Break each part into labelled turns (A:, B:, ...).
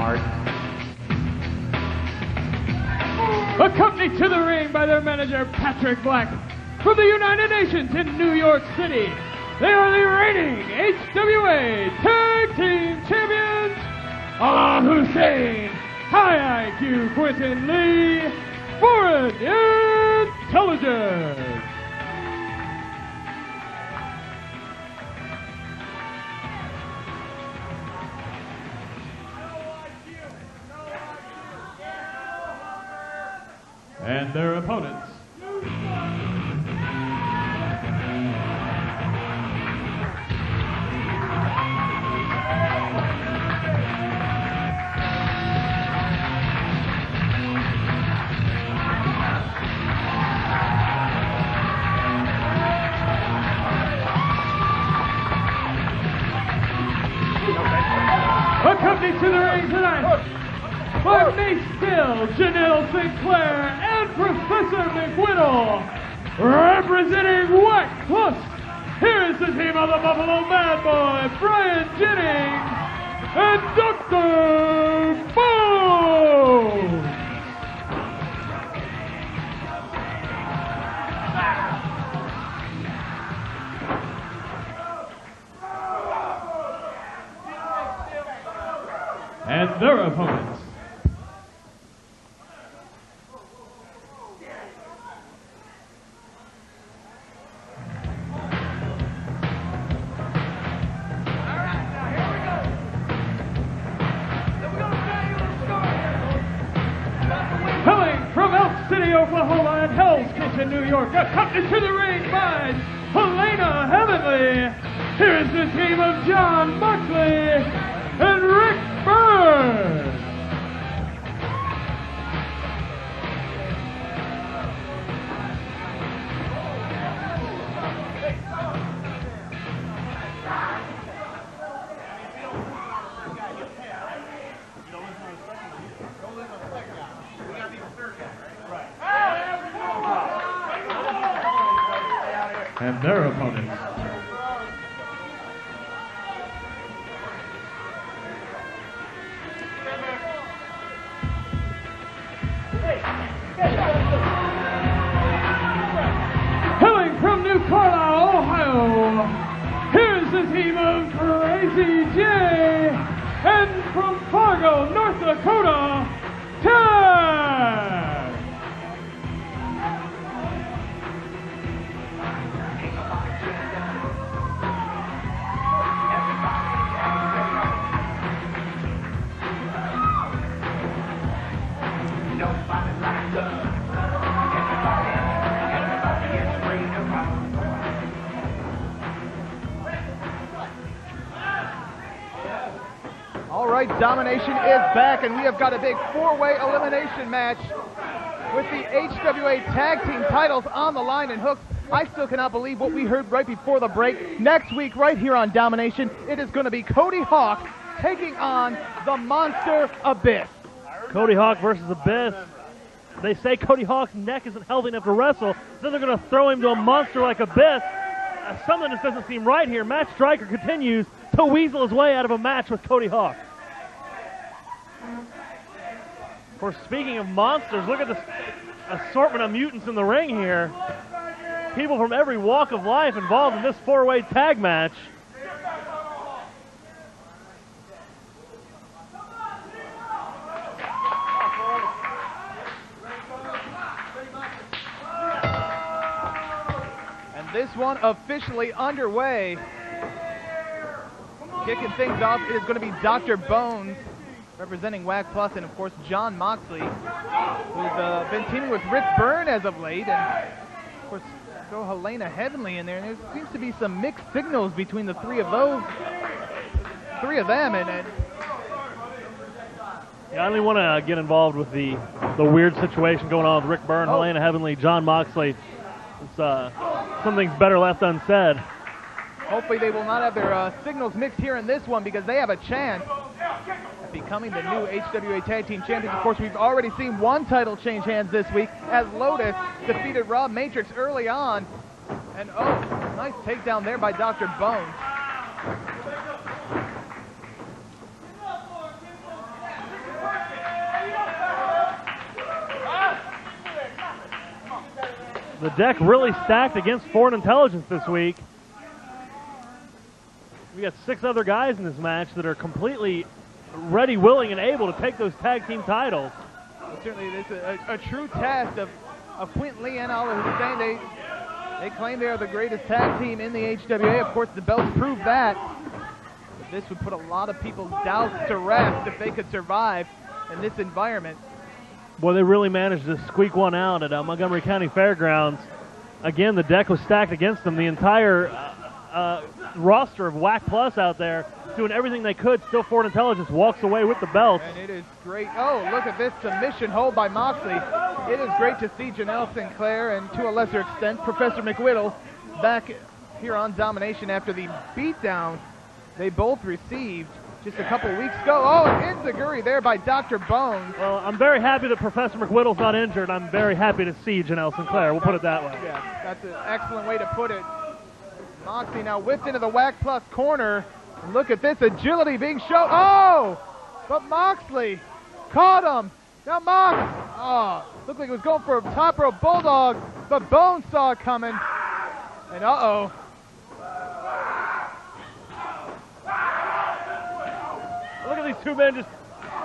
A: smart.
B: Accompanied to the ring by their manager, Patrick Black, from the United Nations in New York City, they are the reigning HWA Tag Team Champions, Allah Hussein, High IQ Quentin Lee, Foreign Intelligence. And their opponents. Accompanied to the ring tonight by Mace Bill, Janelle Sinclair, and Professor McWhittle, representing Wax Plus. Here is the team of the Buffalo Bad Boy, Brian Jennings, and Dr. Bones. And their opponents. Oklahoma and Hell's Kitchen, New York, accompanied to the ring by Helena Heavenly. Here is the team of John Moxley and Rick Byrne. And their opponents. Hailing from New Carlisle, Ohio, here's the team of Crazy J, and from Fargo, North Dakota, Tack.
C: All right, Domination is back, and we have got a big four-way elimination match with the HWA Tag Team titles on the line. And Hooks, I still cannot believe what we heard right before the break. Next week, right here on Domination, it is going to be Cody Hawk taking on the Monster Abyss.
D: Cody Hawk versus Abyss. They say Cody Hawk's neck isn't healthy enough to wrestle, so they're going to throw him to a monster like Abyss. Something just doesn't seem right here. Matt Striker continues to weasel his way out of a match with Cody Hawk. Of course, speaking of monsters, look at this assortment of mutants in the ring here. People from every walk of life involved in this four-way tag match.
C: This one officially underway. Kicking things off is going to be Dr. Bones, representing WAC Plus, and of course John Moxley, who's been teaming with Rick Byrne as of late, and of course throw Helena Heavenly in there. And there seems to be some mixed signals between the three of them, and
D: yeah, I only want to get involved with the weird situation going on with Rick Byrne, Helena Heavenly, John Moxley. It's something's better left unsaid.
C: Hopefully they will not have their signals mixed here in this one, because they have a chance at becoming the new HWA Tag Team Champions. Of course, we've already seen one title change hands this week as Lotus defeated Rob Matrix early on. And oh, nice takedown there by Dr. Bones.
D: The deck really stacked against Foreign Intelligence this week. We got 6 other guys in this match that are completely ready, willing, and able to take those tag team titles.
C: Well, certainly it's a true test of Quinton Lee and Allah Hussein. They claim they are the greatest tag team in the HWA. Of course, the belts prove that. But this would put a lot of people's doubts to rest if they could survive in this environment.
D: Boy, they really managed to squeak one out at Montgomery County Fairgrounds. Again, the deck was stacked against them. The entire roster of WAC Plus out there doing everything they could. Still, Foreign Intelligence walks away with the belts.
C: And it is great. Oh, look at this submission hold by Moxley. It is great to see Janelle Sinclair and, to a lesser extent, Professor McWhittle back here on Domination after the beatdown they both received just a couple weeks ago. Oh, an enziguri there by Dr. Bones.
D: Well, I'm very happy that Professor McWhittle's not injured. I'm very happy to see Janelle Sinclair. We'll put it that way.
C: Yeah, that's an excellent way to put it. Moxley now whipped into the WAC Plus corner. And look at this agility being shown. Oh! But Moxley caught him. Now looked like it was going for a top rope bulldog, but Bones saw it coming. And uh-oh.
D: Look at these two men just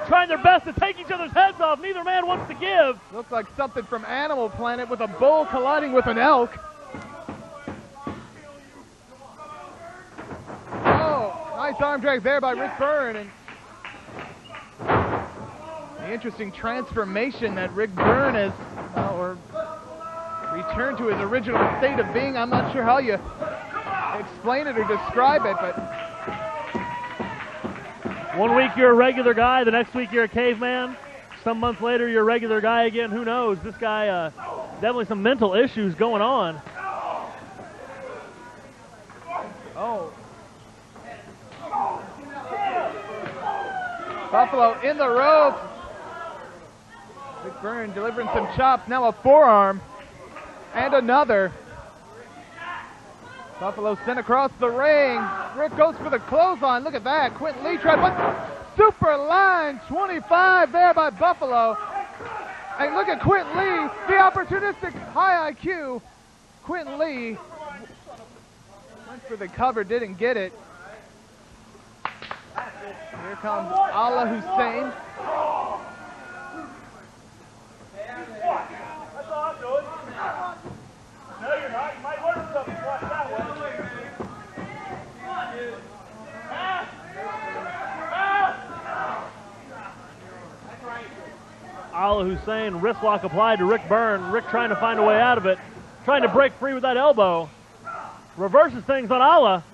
D: trying their best to take each other's heads off. Neither man wants to give.
C: Looks like something from Animal Planet with a bull colliding with an elk. Oh, nice arm drag there by Rick Byrne. And the interesting transformation that Rick Byrne has, or returned to his original state of being. I'm not sure how you explain it or describe it, but
D: 1 week you're a regular guy, the next week you're a caveman. Some months later you're a regular guy again. Who knows? This guy, definitely some mental issues going on.
C: Oh. Buffalo in the ropes. Rick Byrne delivering some chops. Now a forearm. And another. Buffalo sent across the ring. Rick goes for the clothesline. Look at that. Quinton Lee tried, but super line 25 there by Buffalo. And look at Quinton Lee, the opportunistic high IQ. Quinton Lee went for the cover, didn't get it. Here comes Allah Hussein.
D: No, you're not. You might learn something. Watch that one. Allah Hussein, wrist lock applied to Rick Byrne. Rick trying to find a way out of it. Trying to break free with that elbow. Reverses things on Allah.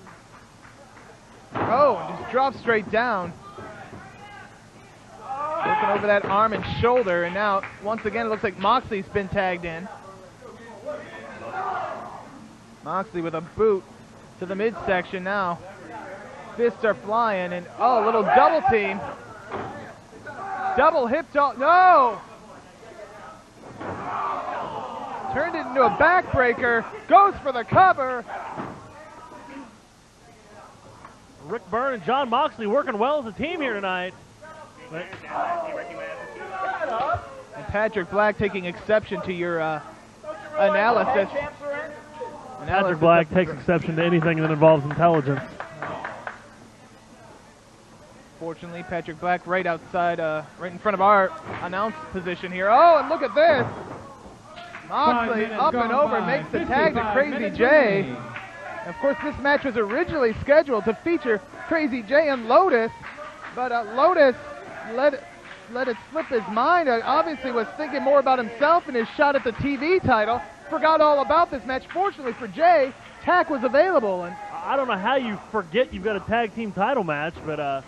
C: Oh, and just drops straight down. Looking over that arm and shoulder, and now, once again, it looks like Moxley's been tagged in. Moxley with a boot to the midsection now. Fists are flying, and oh, a little double team. Double hip toss, no! Turned it into a backbreaker, goes for the cover.
D: Rick Byrne and John Moxley working well as a team here tonight.
C: And Patrick Black taking exception to your analysis.
D: Patrick Black takes exception to anything that involves intelligence.
C: Fortunately, Patrick Black right outside, right in front of our announce position here. Oh, and look at this. Moxley up and over, makes the tag to Crazy J. Of course, this match was originally scheduled to feature Crazy J and Lotus, but Lotus let it slip his mind. Obviously was thinking more about himself and his shot at the TV title. Forgot all about this match. Fortunately for Jay, Tack was available. And
D: I don't know how you forget you've got a tag team title match, but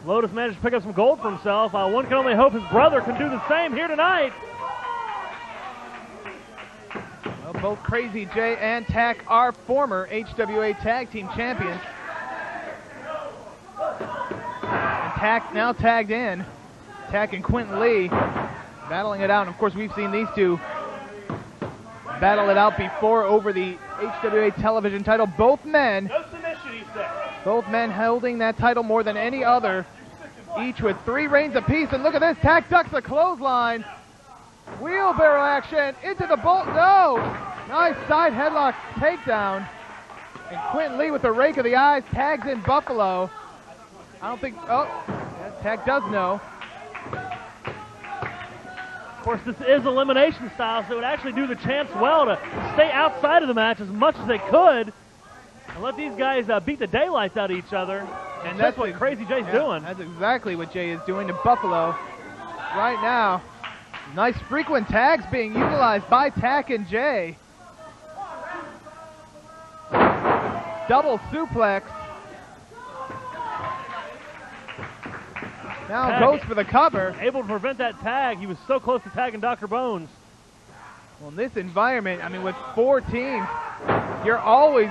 D: Lotus managed to pick up some gold for himself. One can only hope his brother can do the same here tonight.
C: Well, both Crazy J and Tack are former HWA Tag Team Champions. And Tack now tagged in. Tack and Quinton Lee battling it out. And of course, we've seen these two battle it out before over the HWA television title. Both men, both men holding that title more than any other, each with 3 reigns apiece. And look at this, Tack ducks a clothesline. Wheelbarrow action into the bolt. No! Nice side headlock takedown. And Quentin Lee with the rake of the eyes tags in Buffalo. I don't think, oh, yeah, Tack does know.
D: Of course, this is elimination style, so it would actually do the champs well to stay outside of the match as much as they could and let these guys beat the daylights out of each other. And that's what Crazy Jay's doing.
C: That's exactly what Jay is doing to Buffalo right now. Nice frequent tags being utilized by Tack and Jay. Double suplex. Now
D: Tack
C: goes for the cover.
D: Able to prevent that tag. He was so close to tagging Dr. Bones.
C: Well, in this environment, I mean, with 4 teams, you're always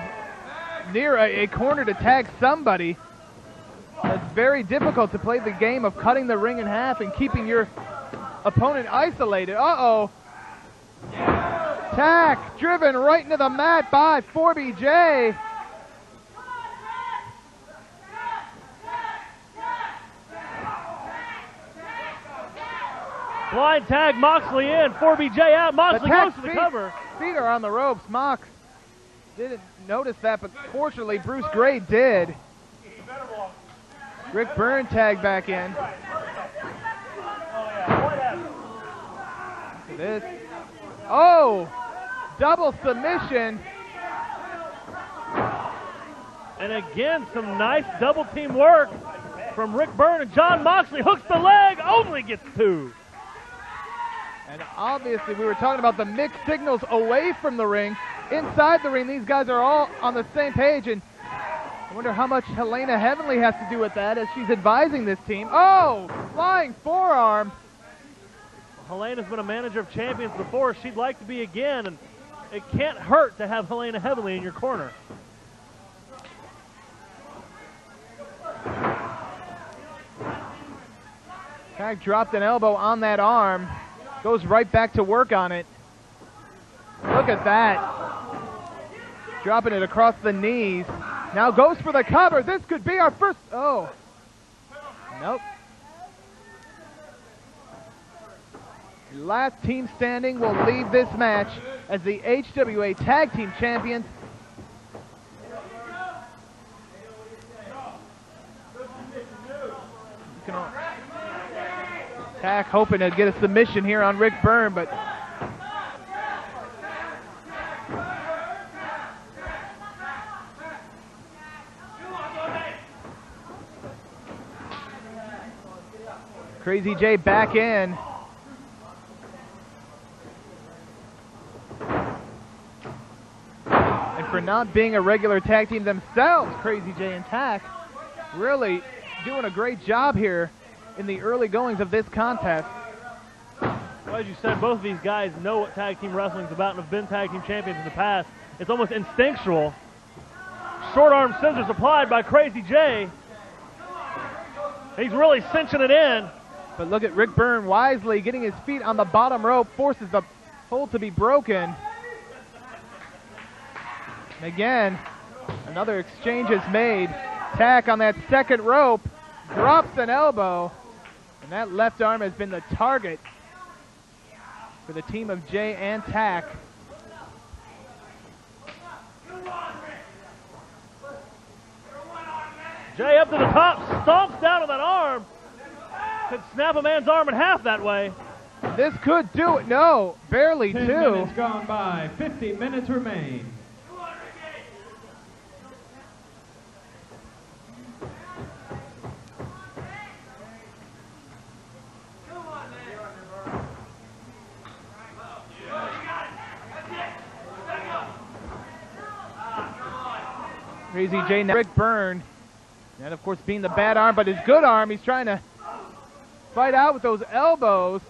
C: near a corner to tag somebody. It's very difficult to play the game of cutting the ring in half and keeping your opponent isolated. Uh-oh. Tack driven right into the mat by 4BJ.
D: Blind tag, Moxley in, 4BJ out, Moxley goes to the cover.
C: Feet are on the ropes. Mox didn't notice that, but fortunately Bruce Gray did. Rick Byrne tagged back in. Look at this. Oh, double submission.
D: And again, some nice double team work from Rick Byrne, and John Moxley hooks the leg, only gets 2.
C: And obviously we were talking about the mixed signals away from the ring. Inside the ring, these guys are all on the same page, and I wonder how much Helena Heavenly has to do with that as she's advising this team. Oh, flying forearm.
D: Helena's been a manager of champions before. She'd like to be again, and it can't hurt to have Helena Heavenly in your corner.
C: Tack dropped an elbow on that arm. Goes right back to work on it. Look at that. Dropping it across the knees. Now goes for the cover. This could be our first. Oh. Nope. Last team standing will leave this match as the HWA Tag Team Champions. Tack hoping to get a submission here on Rick Byrne, but Crazy J back in. And for not being a regular tag team themselves, Crazy J and Tack really doing a great job here in the early goings of this contest.
D: Well, as you said, both of these guys know what tag team wrestling is about and have been tag team champions in the past. It's almost instinctual. Short arm scissors applied by Crazy J. He's really cinching it in.
C: But look at Rick Byrne wisely getting his feet on the bottom rope, forces the hold to be broken. And again, another exchange is made. Tack on that second rope, drops an elbow, and that left arm has been the target for the team of Jay and Tack.
D: Jay up to the top, stomps down on that arm. Could snap a man's arm in half that way.
C: This could do it. No, barely
B: 10
C: 2.
B: minutes gone by, 50 minutes remain.
C: Crazy J, Rick Byrne. And of course being the bad arm, but his good arm, he's trying to fight out with those elbows.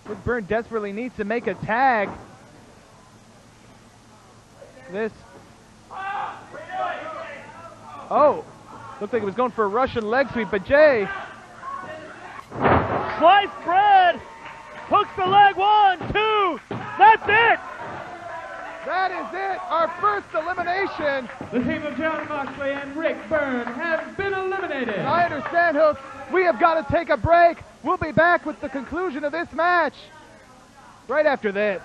C: Rick Byrne desperately needs to make a tag. This. Oh, looked like he was going for a Russian leg sweep, but Jay.
D: Sliced bread. Hooks the leg, 1, 2. That's it.
C: That is it, our first elimination.
B: The team of John Moxley and Rick Byrne have been eliminated.
C: I understand, Hook. We have got to take a break. We'll be back with the conclusion of this match right after this.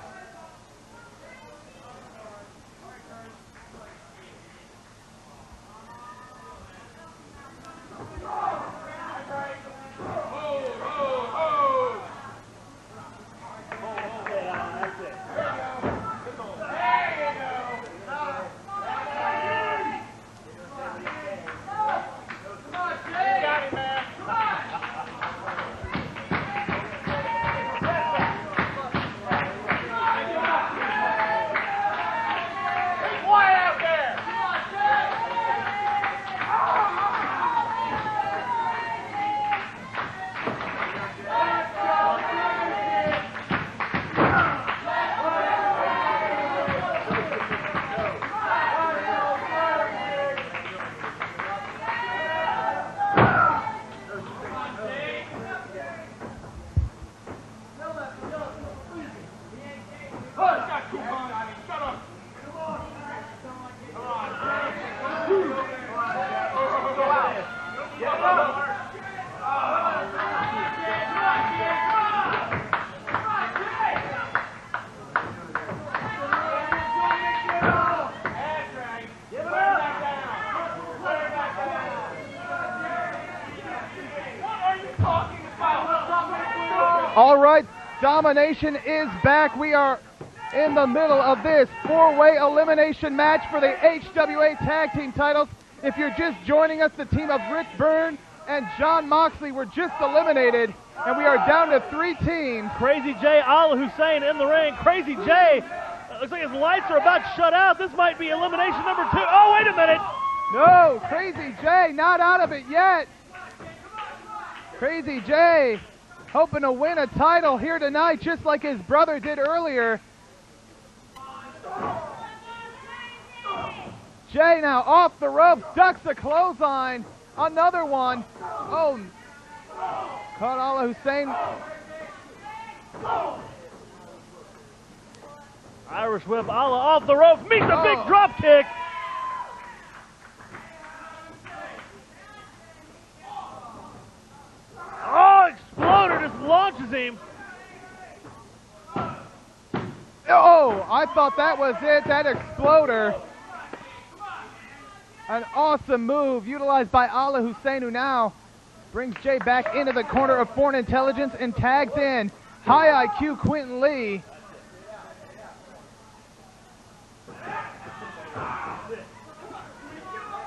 C: All right, Domination is back. We are in the middle of this four-way elimination match for the HWA Tag Team titles. If you're just joining us, the team of Rick Byrne and John Moxley were just eliminated, and we are down to 3 teams.
D: Crazy J, Allah Hussein in the ring. Crazy J, looks like his lights are about to shut out. This might be elimination number 2. Oh, wait a minute.
C: No, Crazy J not out of it yet. Crazy J hoping to win a title here tonight, just like his brother did earlier. Jay now off the ropes, ducks the clothesline. Another one. Oh, caught Allah Hussein.
D: Irish whip, Allah off the ropes, meets a big drop kick. Oh, Exploder just launches him.
C: Oh, I thought that was it, that Exploder. An awesome move utilized by Allah Hussein, who now brings Jay back into the corner of Foreign Intelligence and tags in High IQ Quentin Lee.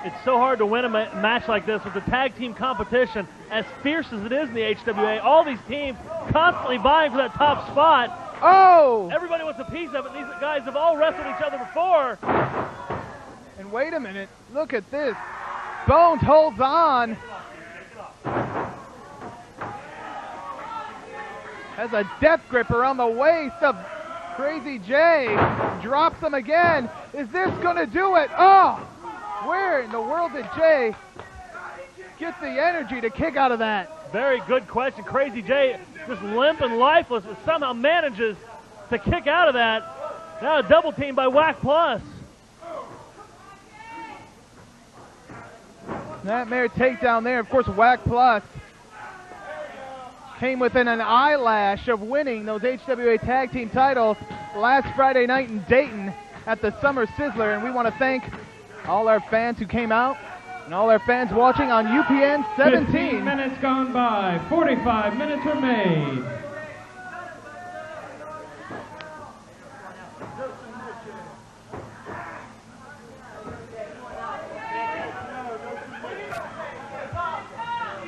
D: It's so hard to win a match like this with the tag team competition as fierce as it is in the HWA. All these teams constantly vying for that top spot.
C: Oh!
D: Everybody wants a piece of it. These guys have all wrestled each other before.
C: And wait a minute, look at this. Bones holds on. Has a death grip around the waist of Crazy J. Drops him again. Is this gonna do it? Oh! Where in the world did Jay get the energy to kick out of that?
D: Very good question. Crazy J just limp and lifeless, but somehow manages to kick out of that. Now a double team by Whack Plus.
C: Nightmare takedown there. Of course, Whack Plus came within an eyelash of winning those HWA Tag Team titles last Friday night in Dayton at the Summer Sizzler, and we want to thank all our fans who came out and all our fans watching on UPN 17.
B: 15 minutes gone by, 45 minutes remain.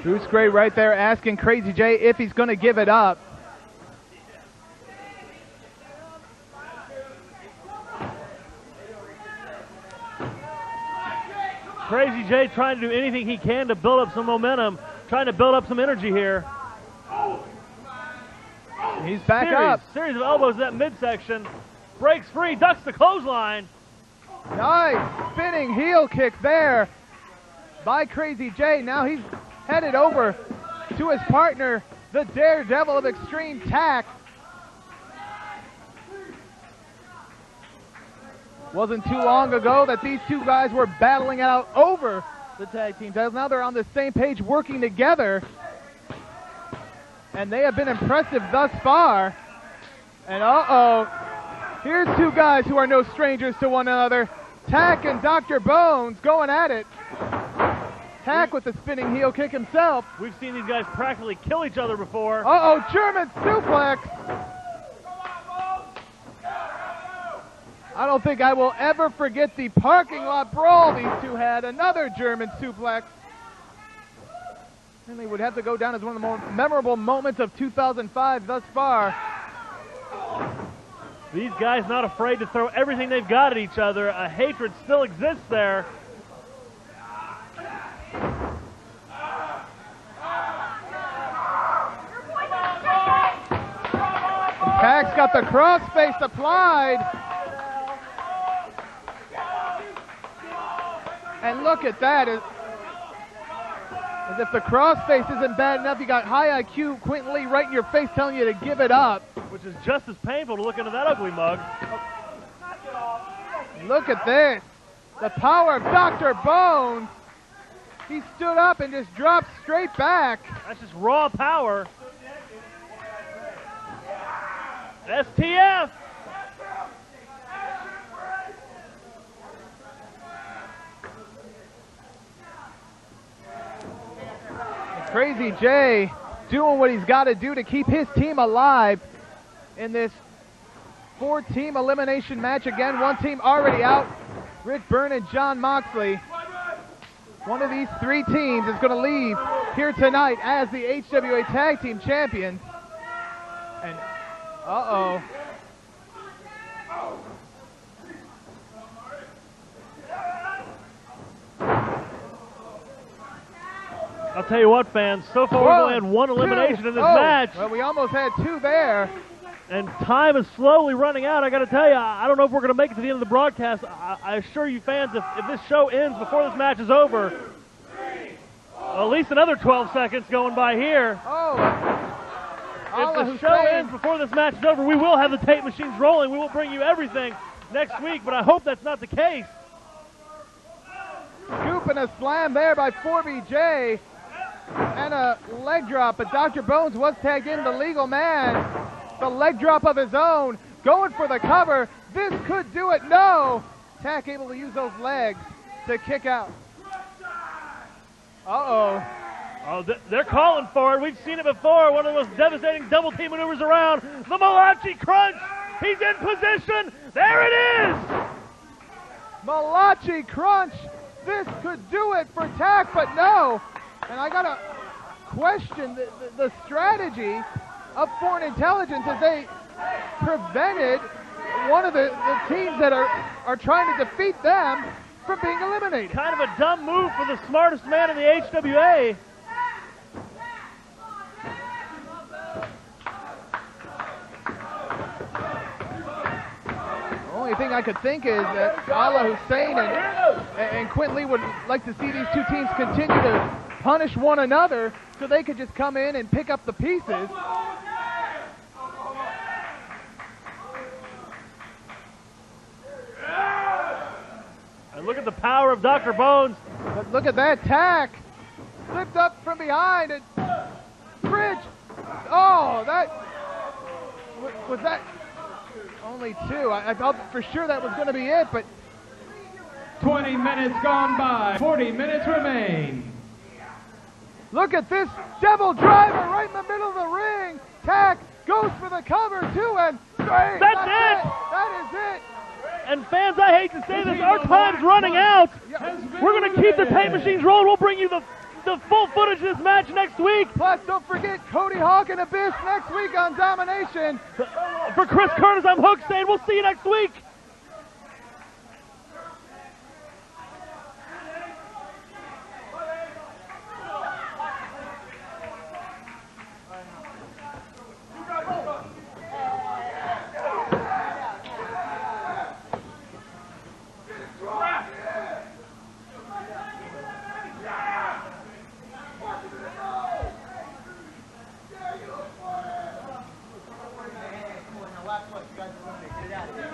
C: Bruce Gray right there asking Crazy J if he's going to give it up.
D: Crazy J trying to do anything he can to build up some momentum, trying to build up some energy here.
C: He's back up.
D: Series of elbows in that midsection. Breaks free, ducks the clothesline.
C: Nice spinning heel kick there by Crazy J. Now he's headed over to his partner, the Daredevil of Extreme, Tack. Wasn't too long ago that these two guys were battling out over the tag team titles. Now they're on the same page working together. and they have been impressive thus far. And here's two guys who are no strangers to one another. Tack and Dr. Bones going at it. Tack with the spinning heel kick himself.
D: We've seen these guys practically kill each other before.
C: German suplex. I don't think I will ever forget the parking lot brawl these two had. Another German suplex. And they would have to go down as one of the more memorable moments of 2005 thus far.
D: These guys not afraid to throw everything they've got at each other. A hatred still exists there.
C: Tack's got the crossface applied. And look at that. As if the crossface isn't bad enough, you got high IQ Quentin Lee right in your face telling you to give it up.
D: Which is just as painful to look into that ugly mug.
C: Look at this. The power of Dr. Bones. He stood up and just dropped straight back.
D: That's just raw power. STF.
C: Crazy J doing what he's got to do to keep his team alive in this 4-team elimination match. Again, one team already out. Rick Byrne and John Moxley. One of these 3 teams is going to leave here tonight as the HWA Tag Team Champions. And
D: I'll tell you what, fans, so far we've only had 1 elimination in this match.
C: Well, we almost had 2 there.
D: And time is slowly running out. I got to tell you, I don't know if we're going to make it to the end of the broadcast. I assure you, fans, if this show ends before this match is over, at least another 12 seconds going by here. If the show ends before this match is over, we will have the tape machines rolling. We will bring you everything next week, but I hope that's not the case.
C: Scoop and a slam there by 4BJ. And a leg drop, but Dr. Bones was tagged in, the legal man. The leg drop of his own, going for the cover. This could do it. No! Tack able to use those legs to kick out.
D: They're calling for it. We've seen it before. One of the most devastating double team maneuvers around. The Malachi Crunch. He's in position. There it is.
C: Malachi Crunch. This could do it for Tack, but no. And I got to question the strategy of Foreign Intelligence as they prevented one of the teams that are trying to defeat them from being eliminated.
D: Kind of a dumb move for the smartest man in the HWA.
C: The only thing I could think is that Allah Hussein and Quentin Lee would like to see these 2 teams continue to punish one another so they could just come in and pick up the pieces.
D: And look at the power of Dr. Bones.
C: But look at that. Tack slipped up from behind and bridge. That was that only 2. I thought for sure that was going to be it, but
B: 20 minutes gone by, 40 minutes remain.
C: Look at this devil driver right in the middle of the ring. Tack goes for the cover, 2 and 3.
D: That's it.
C: That is it.
D: And fans, I hate to say this, our time's running out. We're going to keep the tape machines rolling. We'll bring you the full footage of this match next week.
C: Plus, don't forget Cody Hawk and Abyss next week on Domination.
D: For Chris Curtis, I'm Hook saying we'll see you next week.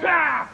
B: Ah!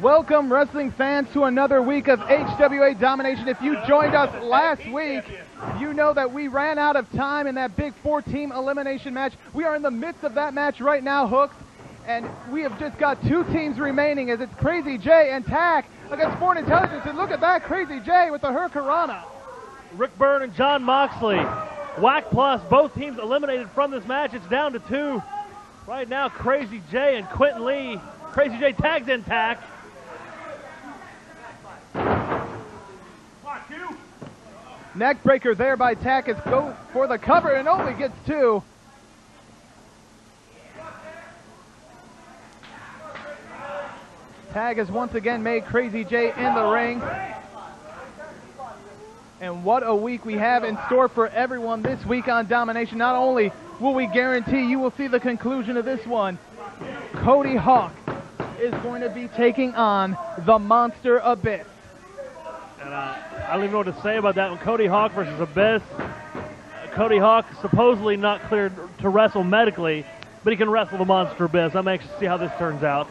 C: Welcome, wrestling fans, to another week of HWA Domination. If you joined us last week, you know that we ran out of time in that big 4-team elimination match. We are in the midst of that match right now, Hooks, and we have just got 2 teams remaining as it's Crazy J and Tack against Foreign Intelligence. And look at that, Crazy J with the Hurricanrana.
D: Rick Byrne and John Moxley. Whack Plus, both teams eliminated from this match. It's down to 2. Right now, Crazy J and Quentin Lee. Crazy J tags in Tack.
C: Neck breaker there by Tack as go for the cover and only gets 2. Tag has once again made Crazy J in the ring. And what a week we have in store for everyone this week on Domination. Not only will we guarantee you will see the conclusion of this one, Cody Hawk is going to be taking on the Monster Abyss.
D: And I don't even know what to say about that one. Cody Hawk versus Abyss. Cody Hawk supposedly not cleared to wrestle medically, but he can wrestle the Monster Abyss. I'm anxious to see how this turns out.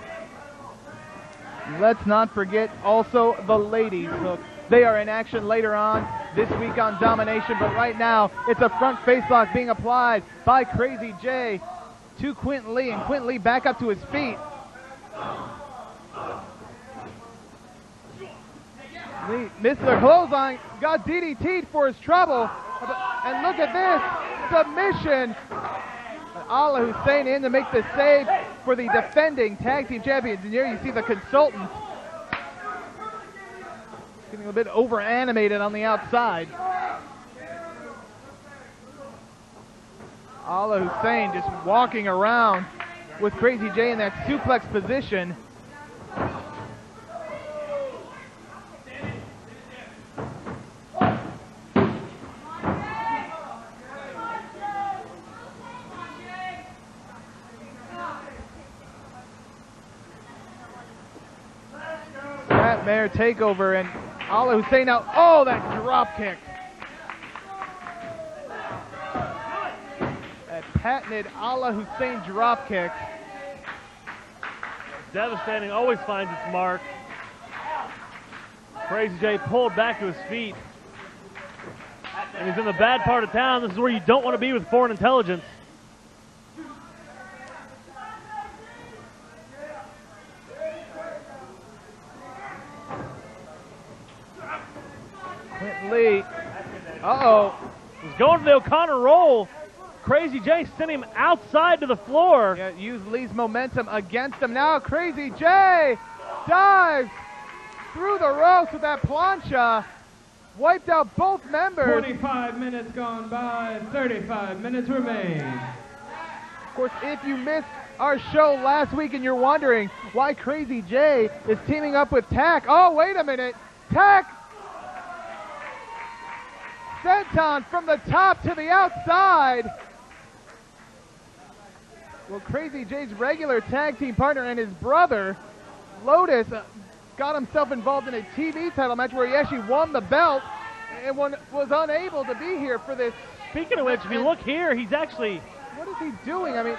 C: Let's not forget also the ladies. Look, they are in action later on this week on Domination, but right now it's a front facelock being applied by Crazy J to Quentin Lee, and Quentin Lee back up to his feet. Lee missed the clothesline, got DDT'd for his trouble, and look at this submission. Allah Hussein in to make the save for the defending tag team champions. And here you see the consultants getting a bit over animated on the outside. Allah Hussein just walking around with Crazy J in that suplex position. Mare takeover, and Allah Hussein now, oh, that drop kick. That patented Allah Hussein drop kick.
D: Devastating, always finds its mark. Crazy J pulled back to his feet. And he's in the bad part of town. This is where you don't want to be with Foreign Intelligence.
C: Lee, uh-oh.
D: He's going for the O'Connor roll. Crazy J sent him outside to the floor.
C: Yeah, use Lee's momentum against him. Now Crazy J dives through the ropes with that plancha. Wiped out both members.
B: 25 minutes gone by, 35 minutes remain.
C: Of course, if you missed our show last week and you're wondering why Crazy J is teaming up with Tack, oh, wait a minute. Tack senton from the top to the outside. Well, Crazy J's regular tag team partner and his brother, Lotus, got himself involved in a TV title match where he actually won the belt and was unable to be here for this.
D: Speaking of which, if you look here, he's actually...
C: What is he doing? I mean...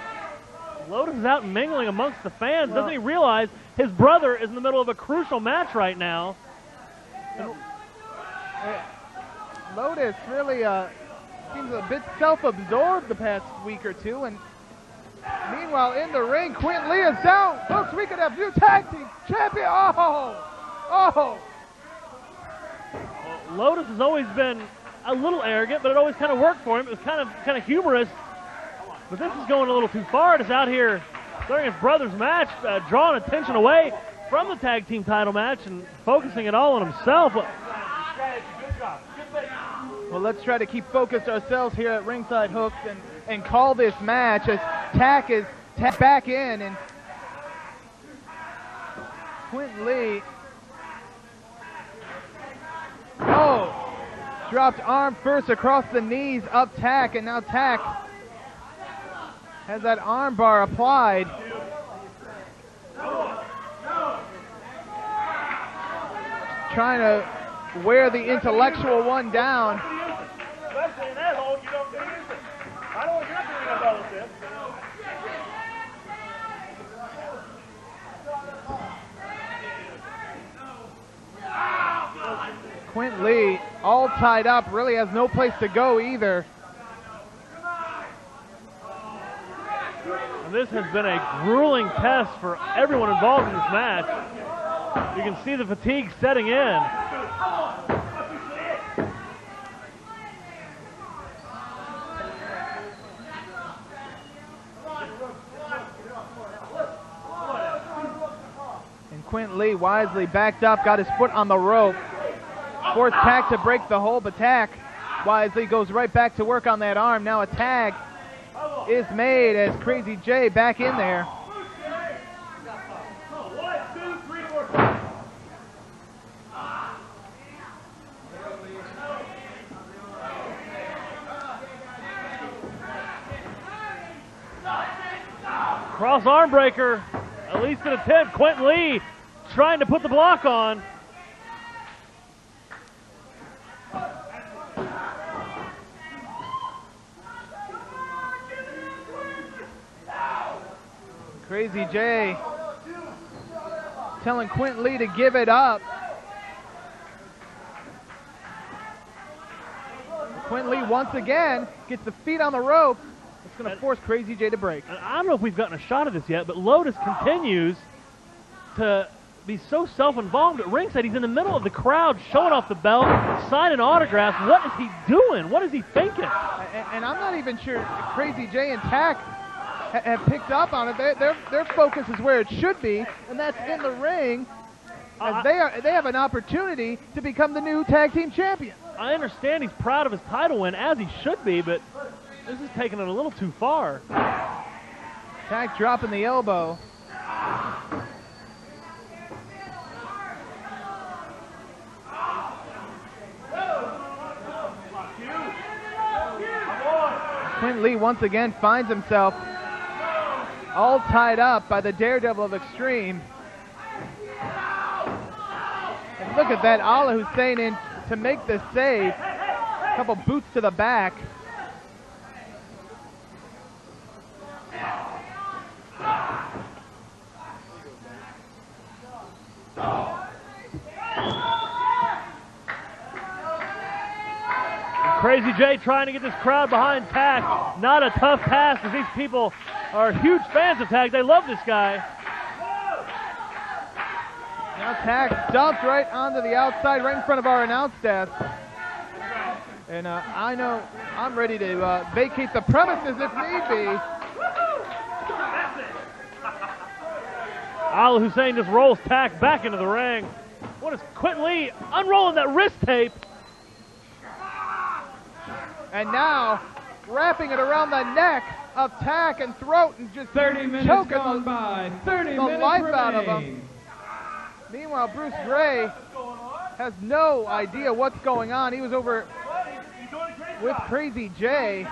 D: Lotus is out mingling amongst the fans. Doesn't he realize his brother is in the middle of a crucial match right now?
C: Lotus really seems a bit self-absorbed the past week or two, and meanwhile in the ring, Quentin Lee is down. Folks, we could have new tag team champion. Oh!
D: Well, Lotus has always been a little arrogant, but it always kind of worked for him. It was kind of humorous, but this is going a little too far. It's out here during his brother's match, drawing attention away from the tag team title match and focusing it all on himself.
C: Well, let's try to keep focused ourselves here at Ringside Hooks and call this match as Tack is back in, and Quentin Lee, dropped arm first across the knees of Tack, and now Tack has that arm bar applied. Trying to wear the intellectual one down.
D: Especially in that hold, you don't do anything. I know what you're doing about this.
C: Quint Lee, all tied up, really has no place to go either.
D: And this has been a grueling test for everyone involved in this match. You can see the fatigue setting in.
C: And Quint Lee wisely backed up, got his foot on the rope. Forced Tack to break the hold, but Tack wisely goes right back to work on that arm. Now a tag is made as Crazy J back in there.
D: Cross arm breaker, at least an attempt. Quint Lee trying to put the block on.
C: Crazy J telling Quint Lee to give it up. Quint Lee once again gets the feet on the rope. It's going to force Crazy J to break.
D: I don't know if we've gotten a shot of this yet, but Lotus continues to be so self-involved at ringside. He's in the middle of the crowd showing off the belt, signing autographs. What is he doing? What is he thinking?
C: And I'm not even sure Crazy J and Tack have picked up on it. Their focus is where it should be, and that's in the ring. As they have an opportunity to become the new tag team champion.
D: I understand he's proud of his title win, as he should be, but this is taking it a little too far.
C: Tack dropping the elbow. Quint Lee once again finds himself all tied up by the Daredevil of Extreme. And look at that, Allah Hussein in to make the save. A couple boots to the back.
D: Crazy J trying to get this crowd behind Tack. Not a tough task, as these people are huge fans of Tack. They love this guy.
C: Now Tack dumped right onto the outside, right in front of our announce desk. And I know I'm ready to vacate the premises if need be.
D: Al Hussein just rolls Tack back into the ring. What is Quint Lee unrolling that wrist tape?
C: And now wrapping it around the neck of Tack and throat and just
B: 30 minutes
C: choking
B: gone by. 30
C: the
B: minutes
C: life
B: remain.
C: out of him. Meanwhile, Bruce Gray has no idea what's going on. He was over with Crazy J.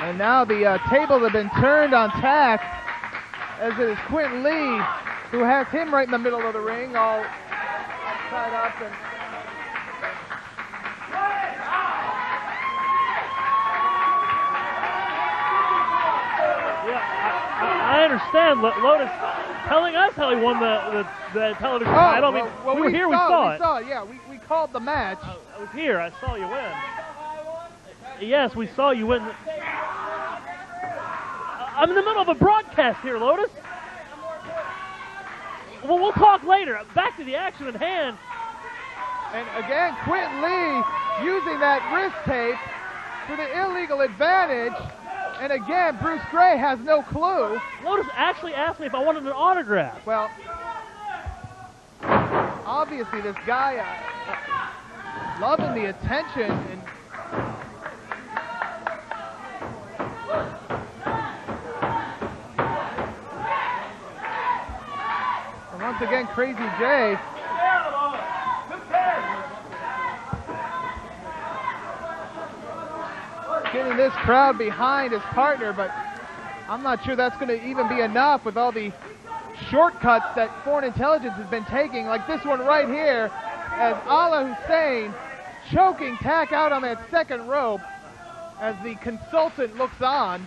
C: And now the tables have been turned on Tack, as it is Quint Lee who has him right in the middle of the ring, all tied up. And
D: yeah, I understand. Lotus telling us how he won the television title. I mean,
C: well,
D: we were here, we saw it.
C: We saw it, yeah. We called the match.
D: I was here, I saw you win. Yes, we saw you win. I'm in the middle of a broadcast here, Lotus. Well, we'll talk later. Back to the action at hand.
C: And again, Quint Lee using that wrist tape for the illegal advantage. And again, Bruce Gray has no clue.
D: Lotus actually asked me if I wanted an autograph.
C: Well, obviously this guy loving the attention. And once again, Crazy J getting this crowd behind his partner, but I'm not sure that's going to even be enough with all the shortcuts that Foreign Intelligence has been taking, like this one right here. as Allah Hussein choking Tack out on that second rope as the consultant looks on.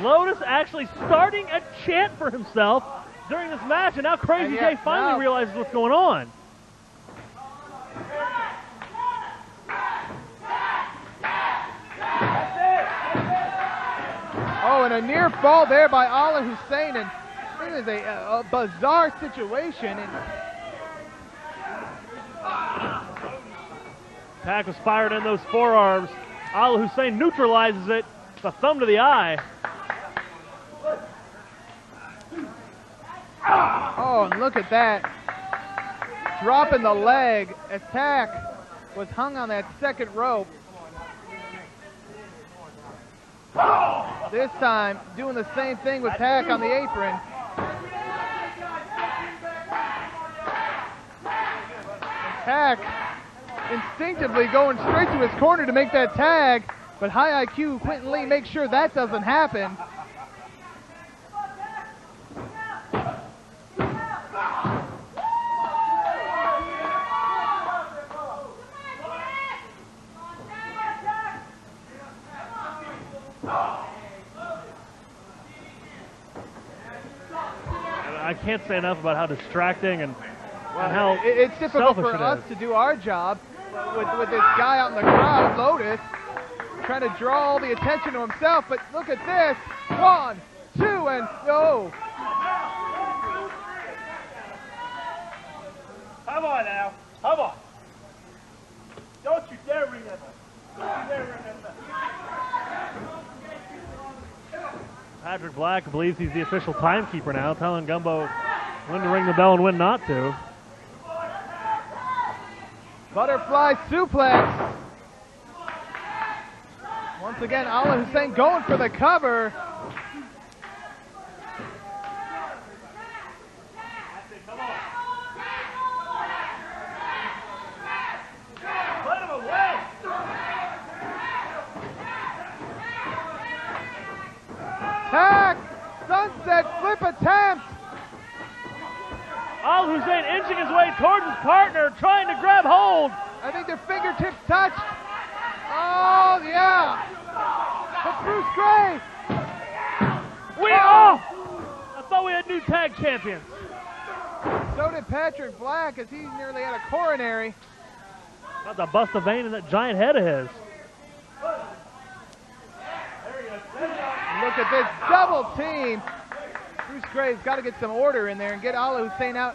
D: Lotus actually starting a chant for himself during this match, and now Crazy J finally realizes what's going on.
C: Oh, and a near fall there by Allah Hussein, and it is a bizarre situation. And
D: Tack was fired in those forearms. Allah Hussein neutralizes it. The thumb to the eye.
C: Oh, and look at that. Dropping the leg as Tack was hung on that second rope. This time, doing the same thing with Tack on the apron. Tack instinctively going straight to his corner to make that tag, but high IQ Quentin Lee makes sure that doesn't happen.
D: I can't say enough about how distracting and how
C: it's difficult for
D: selfish
C: us to do our job with this guy out in the crowd, Lotus, trying to draw all the attention to himself. But look at this. 1, 2, and go.
A: Come on now. Come on. Don't you dare ring that bell. Don't you dare ring that bell.
D: Patrick Black believes he's the official timekeeper now, telling Gumbo when to ring the bell and when not to.
C: Butterfly suplex. Once again, Allah Hussein going for the cover. Tack! Sunset flip attempt!
D: Al Hussein inching his way towards his partner, trying to grab hold.
C: I think their fingertips touched. Oh, yeah! But Bruce Gray!
D: I thought we had new tag champions.
C: So did Patrick Black, as he nearly had a coronary.
D: About to bust a vein in that giant head of his.
C: Look at this double team. Bruce Gray's got to get some order in there and get Allah Hussein out.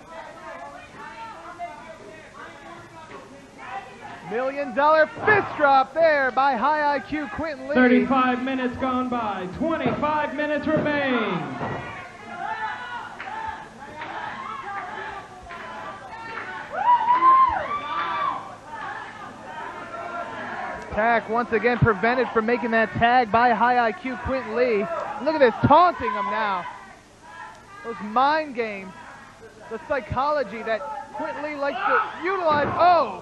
C: $1 million fist drop there by high IQ Quentin Lee.
B: 35 minutes gone by. 25 minutes remain.
C: Tack once again prevented from making that tag by high IQ Quentin Lee. Look at this, taunting him now. Those mind games, the psychology that Quentin Lee likes to utilize. Oh!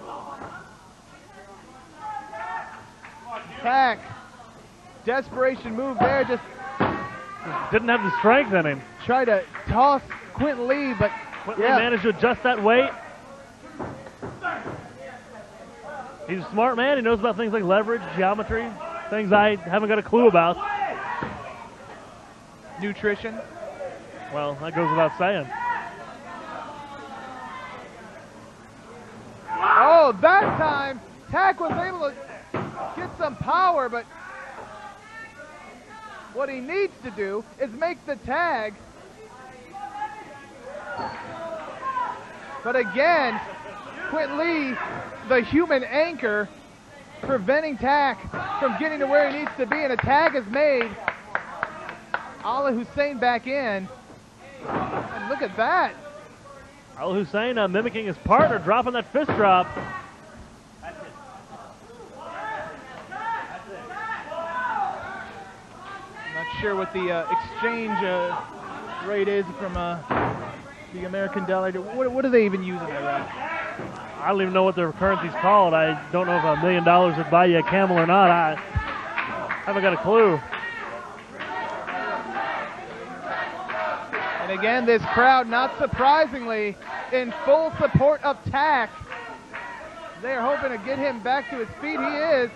C: Tack, desperation move there, just
D: didn't have the strength in him.
C: Try to toss Quentin Lee, but
D: Quentin Lee managed to adjust that weight. He's a smart man. He knows about things like leverage, geometry, things I haven't got a clue about.
C: Nutrition.
D: Well, that goes without saying.
C: Oh, that time, Tack was able to get some power, but what he needs to do is make the tag. But again, Quentin Lee, the human anchor, preventing Tack from getting to where he needs to be, and a tag is made. Allah Hussein back in. And look at that.
D: Al Hussein mimicking his partner, dropping that fist drop.
C: Not sure what the exchange rate is from the American dollar. What do they even use in Iraq?
D: I don't even know what their currency's called. I don't know if $1 million would buy you a camel or not. I haven't got a clue.
C: And again, this crowd, not surprisingly, in full support of Tack. They're hoping to get him back to his feet. He is,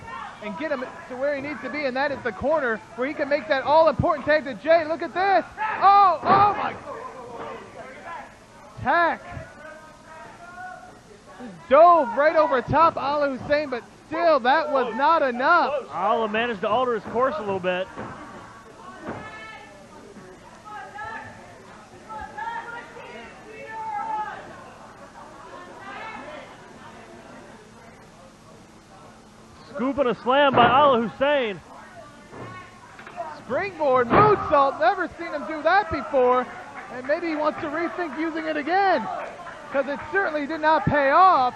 C: and get him to where he needs to be, and that is the corner where he can make that all-important tag to Jay. Look at this. Oh my. Tack dove right over top Allah Hussein, but still, that was not enough.
D: Allah managed to alter his course a little bit. Scoop and a slam by Allah Hussein.
C: Springboard moonsault, never seen him do that before. And maybe he wants to rethink using it again, because it certainly did not pay off.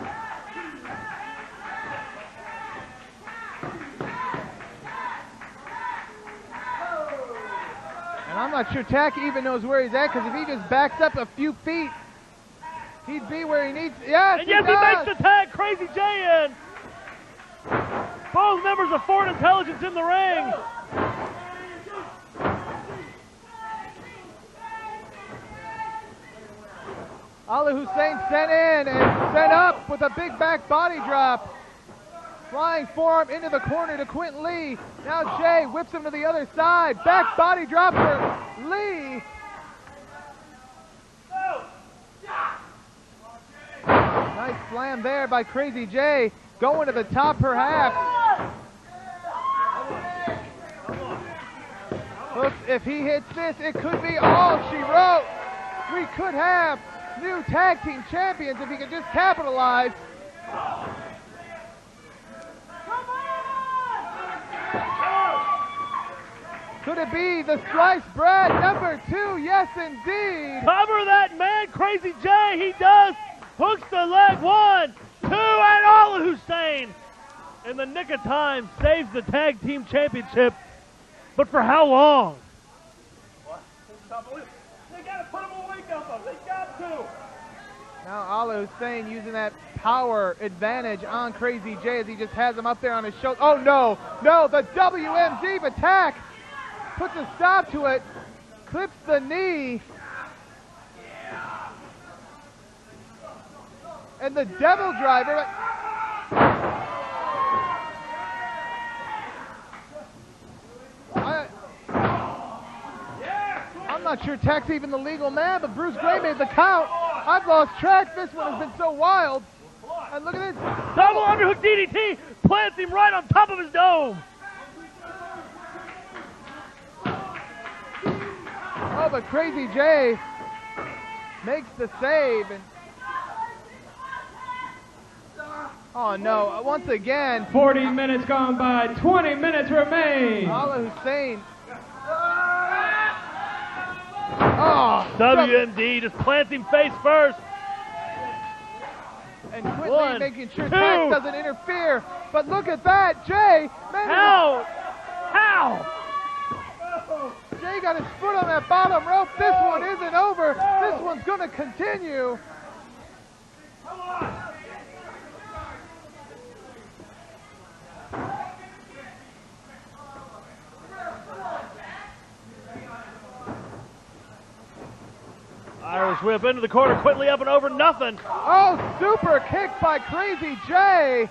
C: And I'm not sure Tack even knows where he's at, because if he just backs up a few feet, he'd be where he needs. Yes,
D: and yes, he makes the tag. Crazy Jay in. Both members of Foreign Intelligence in the ring.
C: Allah Hussein sent in and sent up with a big back body drop. Flying forearm into the corner to Quentin Lee. Now Jay whips him to the other side. Back body drop for Lee. Nice slam there by Crazy Jay. Going to the top perhaps. Looks, if he hits this, it could be all she wrote. We could have new tag team champions if he could just capitalize. Could it be the sliced bread number 2? Yes, indeed.
D: Cover that man, Crazy Jay. He does. Hooks the leg. 1, 2, and Allah Hussein, in the nick of time, saves the tag team championship. But for how long?
A: They got to put him away, Gumbo. They got to.
C: Now Allah Hussein using that power advantage on Crazy Jay as he just has him up there on his shoulder. Oh no, the WMD attack puts a stop to it, clips the knee. And the devil driver. I'm not sure Tack's even the legal man, but Bruce Gray made the count. I've lost track. This one has been so wild. And look at this.
D: Double underhook DDT plants him right on top of his dome.
C: Oh, but Crazy Jay makes the save. And oh no, once again.
B: 40 minutes gone by, 20 minutes remain.
C: Allah Hussein. Oh,
D: WMD just plants him face first.
C: And Quintley making sure Tack doesn't interfere. But look at that, Jay.
D: How?
C: Jay got his foot on that bottom rope. This one isn't over. This one's going to continue.
A: Come on.
D: Irish whip into the corner, Quintley up and over, nothing.
C: Oh, super kick by Crazy Jay.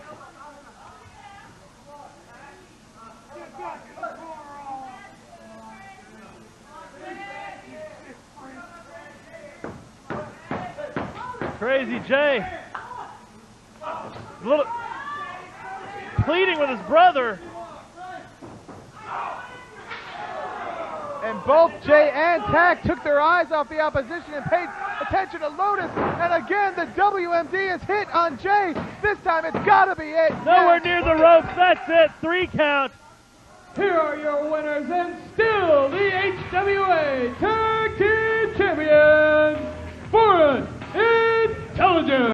D: Crazy Jay, a little pleading with his brother.
C: And both Jay and Tack took their eyes off the opposition and paid attention to Lotus. And again, the WMD is hit on Jay. This time it's got to be it.
D: Nowhere near the ropes. That's it. 3 count.
B: Here are your winners, and still the